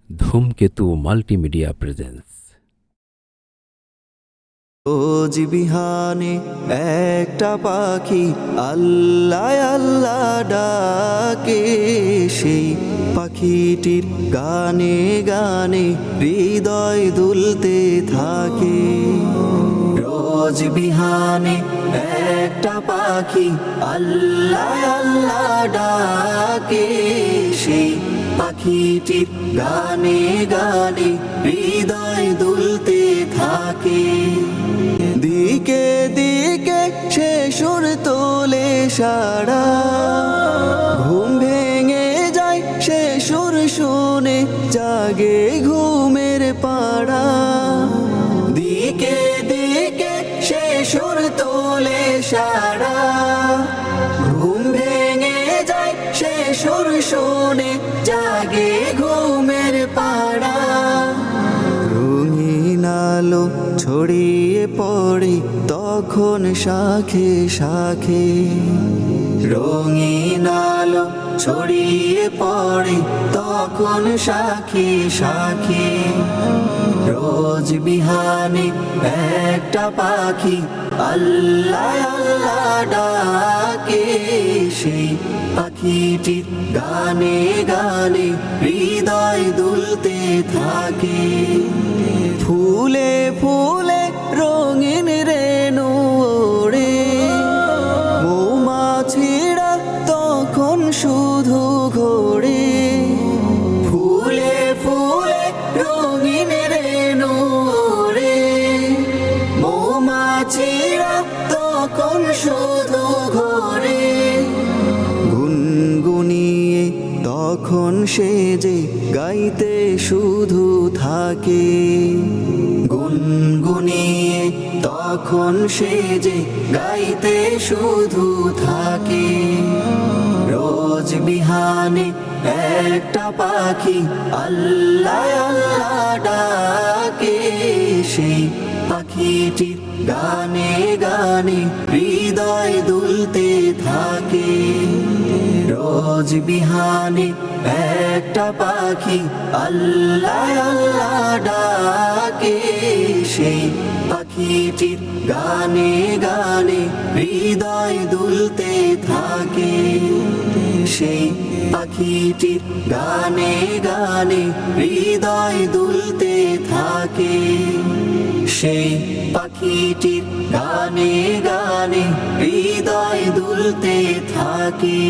ধূমকেতু multimedia presence. রোজ বিহানে একটা পাখি আল্লাহ আল্লাহ ডাকে, সেই পাখিটির গানে গানে হৃদয় দুলতে থাকে। রোজ বিহানে একটা পাখি আল্লাহ আল্লাহ ডাকে, সেই পাখিটির গানে গানে হৃদয় দুলতে থাকে। দিকে দিকে সে সুর তোলে সারা, ঘুম ভেঙে যায় সে সুর শুনে জাগে ঘুমের পাড়া। দিকে দিকে সে সুর তোলে সারা, ঘুম ভেঙে যায় সে সুর শুনে জাগে ঘুমের পাড়া। রঙিন আলো ছড়িয়ে পড়ে তখন শাখে শাখে, রঙিন আলো ছড়িয়ে পড়ে তখন শাখে শাখে। রোজ বিহানে একটা পাখি আল্লাহ আল্লাহ ডাকে, সেই পাখিটির গানে গানে হৃদয় দুলতে থাকে। ফুলে ফুলে রঙিন রেণু ওড়ে, মৌমাছিরা তখন শুধু ঘোরে। ফুলে ফুলে রঙিন রেণু ওড়ে, মৌমাছিরা তখন শুধু ঘোরে। গুনগুনিয়ে তখন সে যে গাইতে শুধু থাকে, গুনগুনিয়ে তখন সে যে গাইতে শুধু থাকে। রোজ বিহানে একটা পাখি আল্লাহ আল্লাহ ডাকে, সেই পাখিটির গানে গানে হৃদয় দুলতে থাকে। রোজ বিহানে একটা পাখি আল্লাহ আল্লাহ ডাকে, সেই পাখিটির গানে গানে হৃদয় দুলতে থাকে। সেই পাখিটির গানে গানে হৃদয় দুলতে থাকে। সেই পাখিটির গানে গানে হৃদয় দুলতে থাকে।